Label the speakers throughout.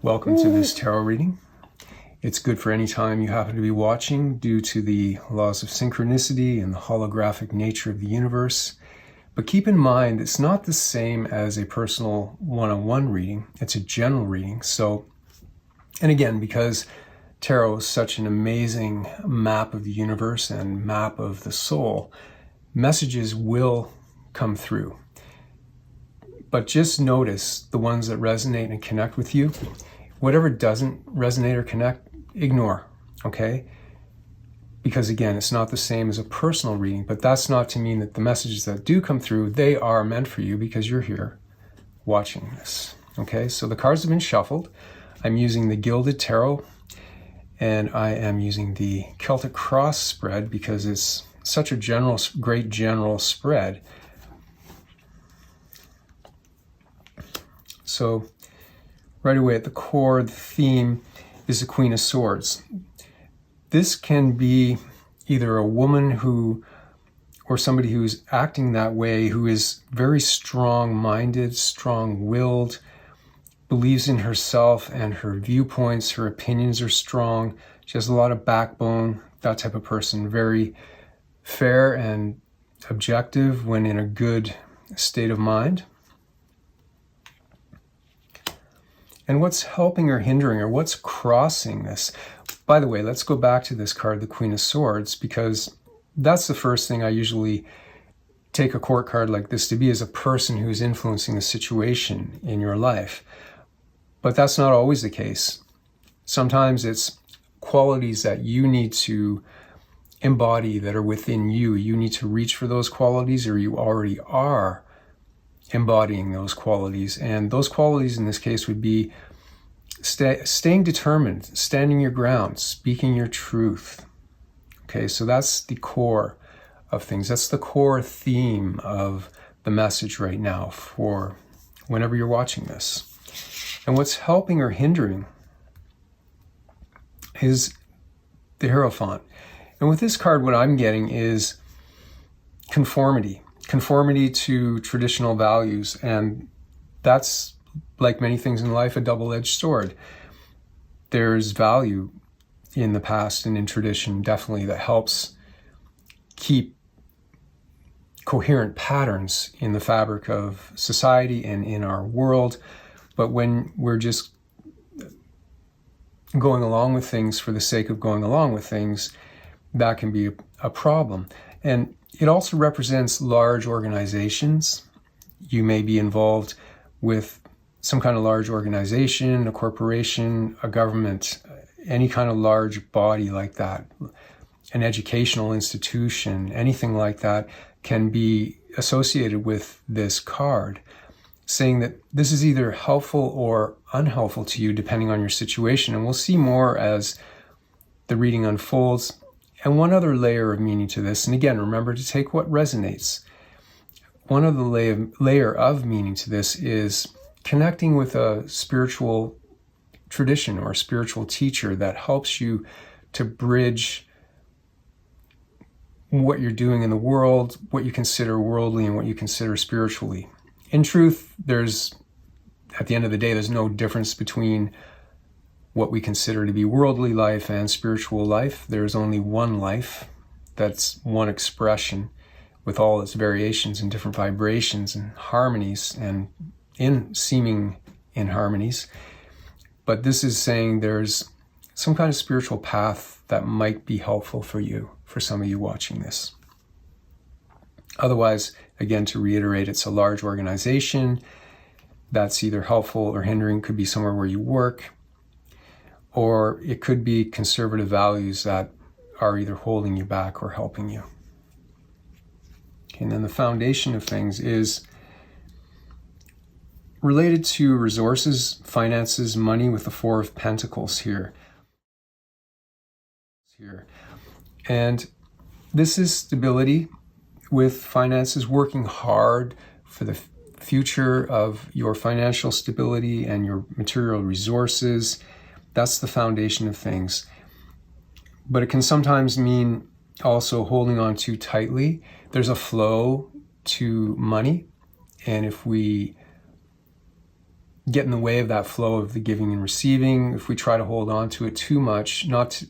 Speaker 1: Welcome to this tarot reading. It's good for any time you happen to be watching due to the laws of synchronicity and the holographic nature of the universe. But keep in mind, it's not the same as a personal one-on-one reading. It's a general reading. And again, because tarot is such an amazing map of the universe and map of the soul, messages will come through. But just notice the ones that resonate and connect with you. Whatever doesn't resonate or connect, ignore, okay? Because again, it's not the same as a personal reading, but that's not to mean that the messages that do come through, they are meant for you because you're here watching this, okay? So the cards have been shuffled. I'm using the Gilded Tarot, and I am using the Celtic Cross spread because it's such a great general spread. So right away at the core, the theme is the Queen of Swords. This can be either a woman or somebody who's acting that way, who is very strong-minded, strong-willed, believes in herself and her viewpoints, her opinions are strong. She has a lot of backbone, that type of person, very fair and objective when in a good state of mind. And what's helping or hindering her? What's crossing this? By the way, let's go back to this card, the Queen of Swords, because that's the first thing I usually take a court card like this to be, as a person who's influencing the situation in your life. But that's not always the case. Sometimes it's qualities that you need to embody that are within you. You need to reach for those qualities, or you already are embodying those qualities. And those qualities in this case would be staying determined, standing your ground, speaking your truth. Okay, so that's the core of things. That's the core theme of the message right now for whenever you're watching this. And what's helping or hindering is the Hierophant. And with this card, what I'm getting is conformity to traditional values. And that's, like many things in life, a double-edged sword. There's value in the past and in tradition, definitely, that helps keep coherent patterns in the fabric of society and in our world. But when we're just going along with things for the sake of going along with things, that can be a problem. And it also represents large organizations. You may be involved with some kind of large organization, a corporation, a government, any kind of large body like that, an educational institution, anything like that can be associated with this card, saying that this is either helpful or unhelpful to you depending on your situation. And we'll see more as the reading unfolds. And one other layer of meaning to this, and again, remember to take what resonates. One other layer of meaning to this is connecting with a spiritual tradition or a spiritual teacher that helps you to bridge what you're doing in the world, what you consider worldly and what you consider spiritually. In truth, at the end of the day, there's no difference between what we consider to be worldly life and spiritual life. There's only one life. That's one expression with all its variations and different vibrations and harmonies and seeming inharmonies. But this is saying there's some kind of spiritual path that might be helpful for you, for some of you watching this. Otherwise, again, to reiterate, it's a large organization that's either helpful or hindering. Could be somewhere where you work, or it could be conservative values that are either holding you back or helping you. Okay, and then the foundation of things is related to resources, finances, money, with the Four of Pentacles here. And this is stability with finances, working hard for the future of your financial stability and your material resources. That's the foundation of things. But it can sometimes mean also holding on too tightly. There's a flow to money, and if we get in the way of that flow of the giving and receiving. If we try to hold on to it too much, not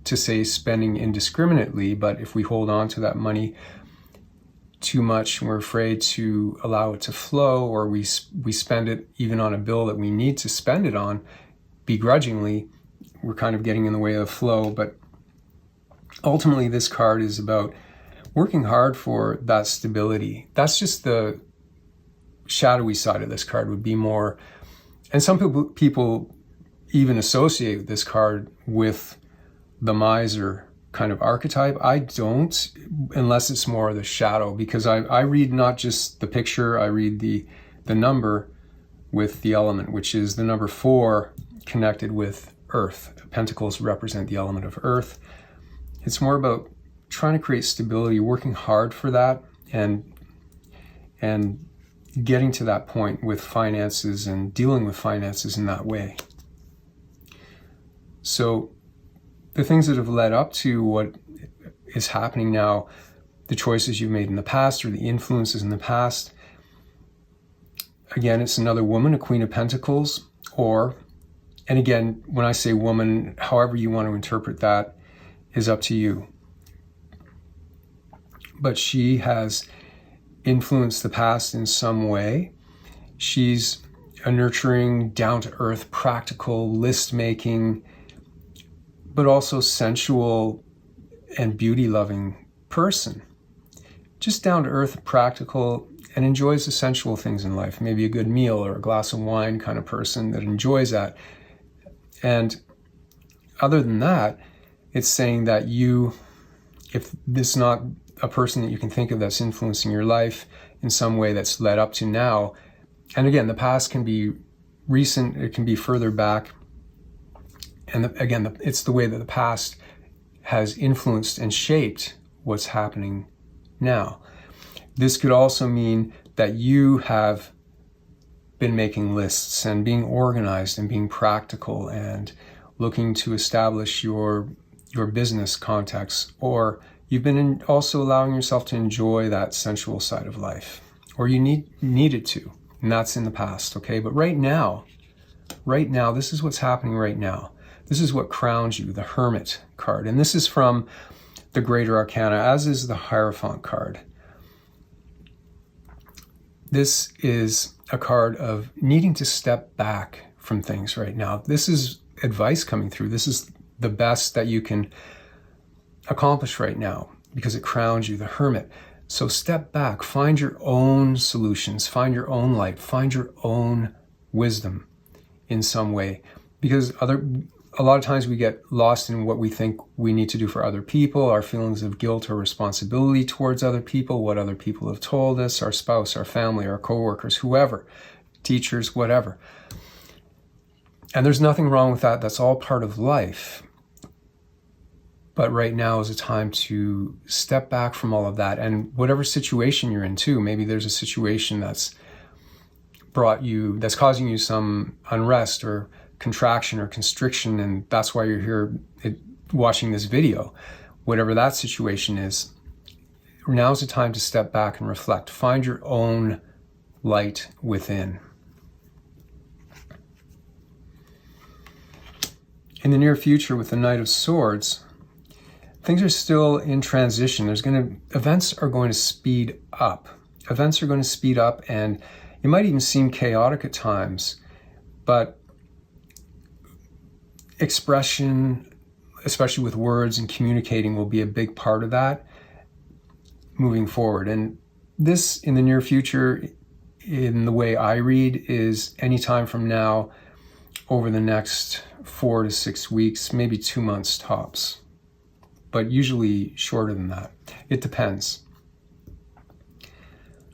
Speaker 1: to say spending indiscriminately, but if we hold on to that money too much and we're afraid to allow it to flow, or we spend it even on a bill that we need to spend it on begrudgingly, we're kind of getting in the way of the flow. But ultimately, this card is about working hard for that stability. That's just the shadowy side of this card, would be more, and some people even associate this card with the miser kind of archetype. I don't, unless it's more of the shadow, because I read not just the picture, I read the number with the element, which is the number 4 connected with earth. Pentacles represent the element of earth. It's more about trying to create stability, working hard for that, and getting to that point with finances and dealing with finances in that way. So the things that have led up to what is happening now, the choices you've made in the past or the influences in the past, again, it's another woman, a Queen of Pentacles, and again, when I say woman, however you want to interpret that is up to you. But she has influenced the past in some way. She's a nurturing, down-to-earth, practical, list-making, but also sensual and beauty-loving person. Just down-to-earth, practical, and enjoys the sensual things in life. Maybe a good meal or a glass of wine kind of person that enjoys that. And other than that, it's saying that if this is not a person that you can think of that's influencing your life in some way that's led up to now, and again, the past can be recent, it can be further back, and it's the way that the past has influenced and shaped what's happening now. This could also mean that you have been making lists and being organized and being practical and looking to establish your business context, or you've been also allowing yourself to enjoy that sensual side of life, or you needed to, and that's in the past, okay? But right now, this is what's happening right now. This is what crowns you, the Hermit card. And this is from the Greater Arcana, as is the Hierophant card. This is a card of needing to step back from things right now. This is advice coming through. This is the best that you can accomplish right now because it crowns you, the Hermit. So step back, find your own solutions, find your own light, find your own wisdom in some way. Because a lot of times we get lost in what we think we need to do for other people, our feelings of guilt or responsibility towards other people, what other people have told us, our spouse, our family, our coworkers, whoever, teachers, whatever. And there's nothing wrong with that. That's all part of life. But right now is a time to step back from all of that. And whatever situation you're in too, maybe there's a situation that's causing you some unrest or contraction or constriction, and that's why you're here watching this video. Whatever that situation is, now's the time to step back and reflect. Find your own light within. In the near future, with the Knight of Swords, things are still in transition. Events are going to speed up. Events are going to speed up, and it might even seem chaotic at times, but expression, especially with words and communicating, will be a big part of that moving forward. And this, in the near future, in the way I read, is any time from now over the next 4 to 6 weeks, maybe 2 months tops, but usually shorter than that. It depends.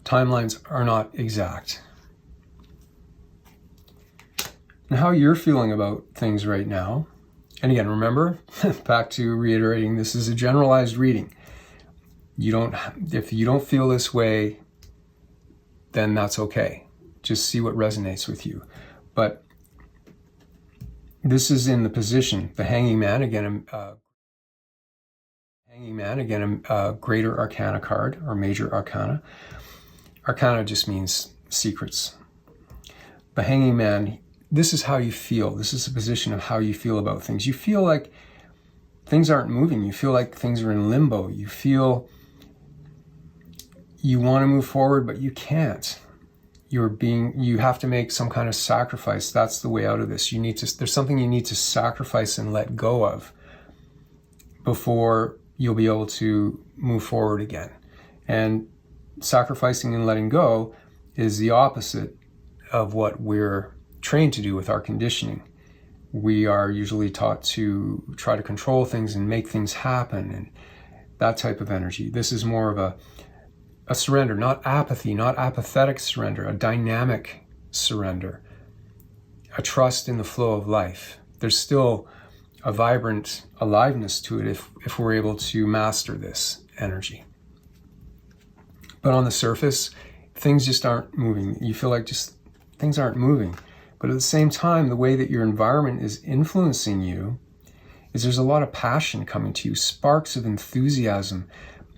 Speaker 1: Timelines are not exact. And how you're feeling about things right now. And again, remember, back to reiterating, this is a generalized reading. If you don't feel this way, then that's okay. Just see what resonates with you. But this is in the position, the Hanging Man, again, a Greater Arcana card, or Major Arcana. Arcana just means secrets. The Hanging Man, this is how you feel. This is a position of how you feel about things. You feel like things aren't moving. You feel like things are in limbo. You feel you want to move forward, but you can't. You have to make some kind of sacrifice. That's the way out of this. There's something you need to sacrifice and let go of before you'll be able to move forward again. And sacrificing and letting go is the opposite of what we're trained to do with our conditioning. We are usually taught to try to control things and make things happen and that type of energy. This is more of a surrender, not apathy, not apathetic surrender, a dynamic surrender, a trust in the flow of life. There's still a vibrant aliveness to it if we're able to master this energy. But on the surface, things just aren't moving. You feel like just things aren't moving. But at the same time, the way that your environment is influencing you is there's a lot of passion coming to you, sparks of enthusiasm,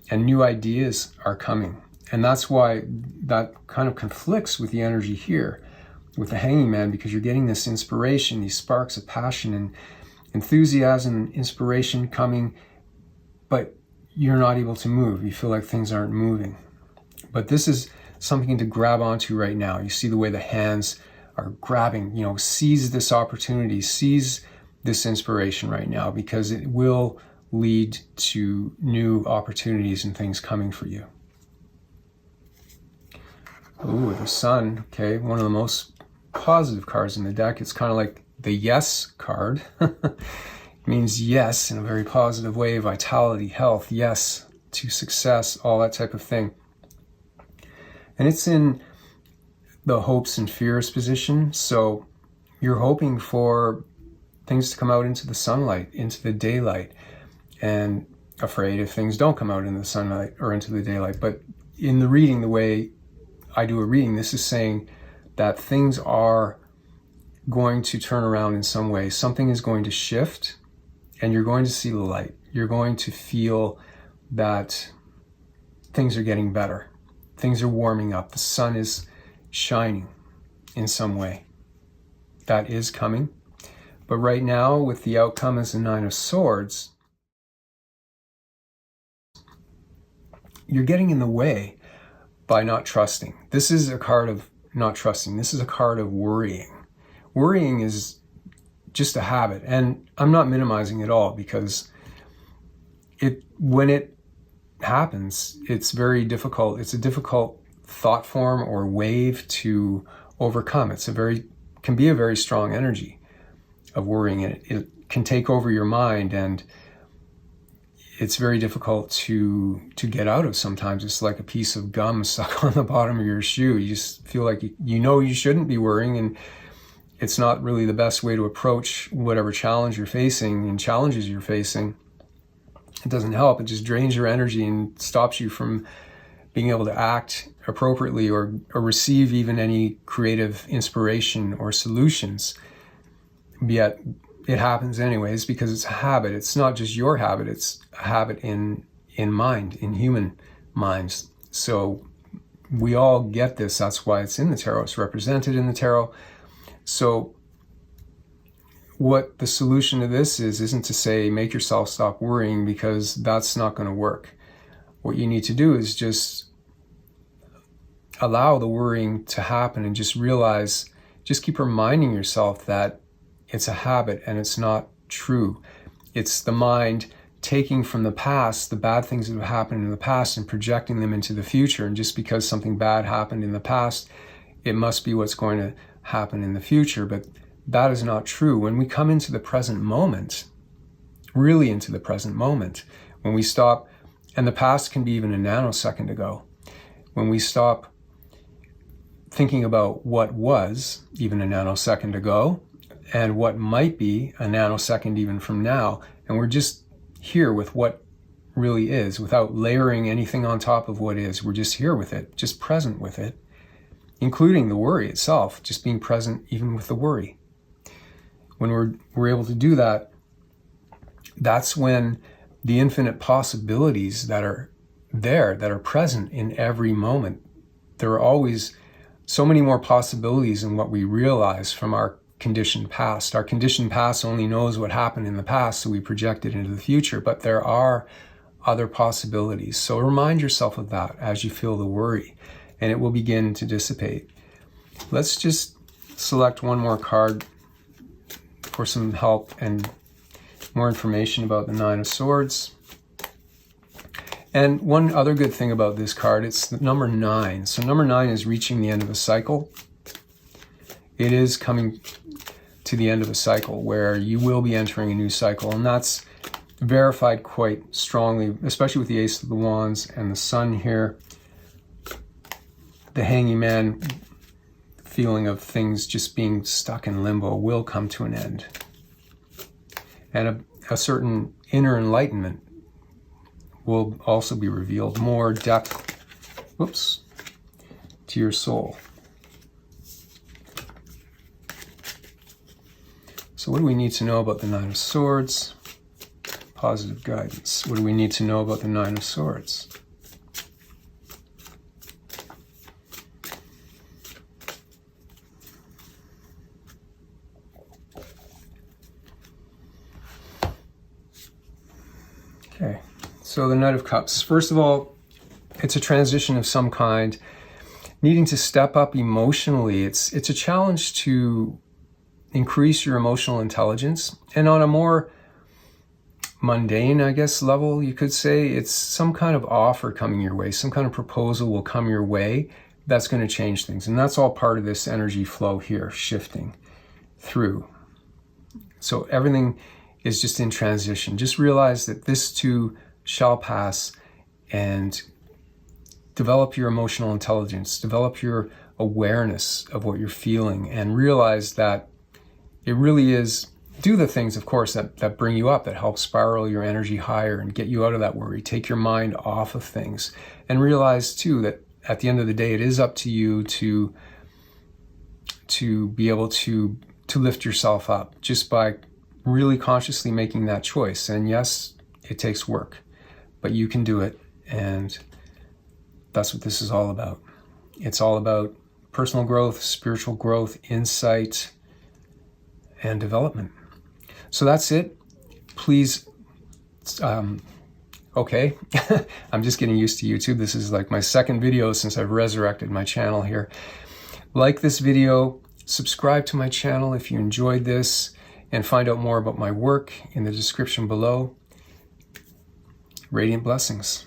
Speaker 1: and new ideas are coming. And that's why that kind of conflicts with the energy here, with the Hanging Man, because you're getting this inspiration, these sparks of passion and enthusiasm and inspiration coming, but you're not able to move. You feel like things aren't moving. But this is something to grab onto right now. You see the way the hands are grabbing, seize this opportunity, seize this inspiration right now, because it will lead to new opportunities and things coming for you. Ooh, the Sun, okay, one of the most positive cards in the deck. It's kind of like the Yes card. It means yes in a very positive way, vitality, health, yes to success, all that type of thing. And it's in the hopes and fears position. So you're hoping for things to come out into the sunlight, into the daylight, and afraid if things don't come out into the sunlight or into the daylight. But in the reading, the way I do a reading, this is saying that things are going to turn around in some way. Something is going to shift, and you're going to see the light. You're going to feel that things are getting better. Things are warming up. The sun is shining in some way. That is coming. But right now, with the outcome as the Nine of Swords, you're getting in the way by not trusting. This is a card of not trusting. This is a card of worrying. Worrying is just a habit. And I'm not minimizing it all, because when it happens, it's very difficult. It's a difficult thought form or wave to overcome. Can be a very strong energy of worrying. It can take over your mind, and it's very difficult to get out of sometimes. It's like a piece of gum stuck on the bottom of your shoe. You just feel like you shouldn't be worrying, and it's not really the best way to approach whatever challenge you're facing and challenges you're facing. It doesn't help. It just drains your energy and stops you from being able to act appropriately or receive even any creative inspiration or solutions. Yet it happens anyways, because it's a habit. It's not just your habit, it's a habit in human minds. So we all get this. That's why it's in the tarot. It's represented in the tarot. So what the solution to this isn't to say make yourself stop worrying, because that's not going to work. What you need to do is just allow the worrying to happen, and just keep reminding yourself that it's a habit and it's not true. It's the mind taking from the past the bad things that have happened in the past and projecting them into the future. And just because something bad happened in the past, it must be what's going to happen in the future. But that is not true. When we come into the present moment, really into the present moment, when we stop, and the past can be even a nanosecond ago, when we stop thinking about what was even a nanosecond ago and what might be a nanosecond even from now, and we're just here with what really is without layering anything on top of what is. We're just here with it, just present with it, including the worry itself, just being present even with the worry. When we're able to do that, that's when the infinite possibilities that are there, that are present in every moment, there are always so many more possibilities than what we realize from our conditioned past. Our conditioned past only knows what happened in the past, so we project it into the future, but there are other possibilities. So remind yourself of that as you feel the worry, and it will begin to dissipate. Let's just select one more card for some help and more information about the Nine of Swords. And one other good thing about this card, it's the number 9. So number 9 is reaching the end of a cycle. It is coming to the end of a cycle where you will be entering a new cycle, and that's verified quite strongly, especially with the Ace of the Wands and the Sun here. The Hanging Man feeling of things just being stuck in limbo will come to an end. And a certain inner enlightenment will also be revealed, more depth, to your soul. So what do we need to know about the Nine of Swords? Positive guidance. What do we need to know about the Nine of Swords? Okay, so the Knight of Cups. First of all, it's a transition of some kind, needing to step up emotionally. It's a challenge to increase your emotional intelligence, and on a more mundane, I guess, level, you could say, it's some kind of offer coming your way, some kind of proposal will come your way that's going to change things, and that's all part of this energy flow here, shifting through. So everything is just in transition. Just realize that this too shall pass, and develop your emotional intelligence, develop your awareness of what you're feeling, and realize that it really is, do the things, of course, that bring you up, that help spiral your energy higher and get you out of that worry. Take your mind off of things, and realize too that at the end of the day, it is up to you to be able to lift yourself up just by really consciously making that choice. And yes, it takes work, but you can do it. And that's what this is all about. It's all about personal growth, spiritual growth, insight, and development. So that's it. Please, okay, I'm just getting used to YouTube. This is like my second video since I've resurrected my channel here. Like this video, subscribe to my channel if you enjoyed this, and find out more about my work in the description below. Radiant blessings.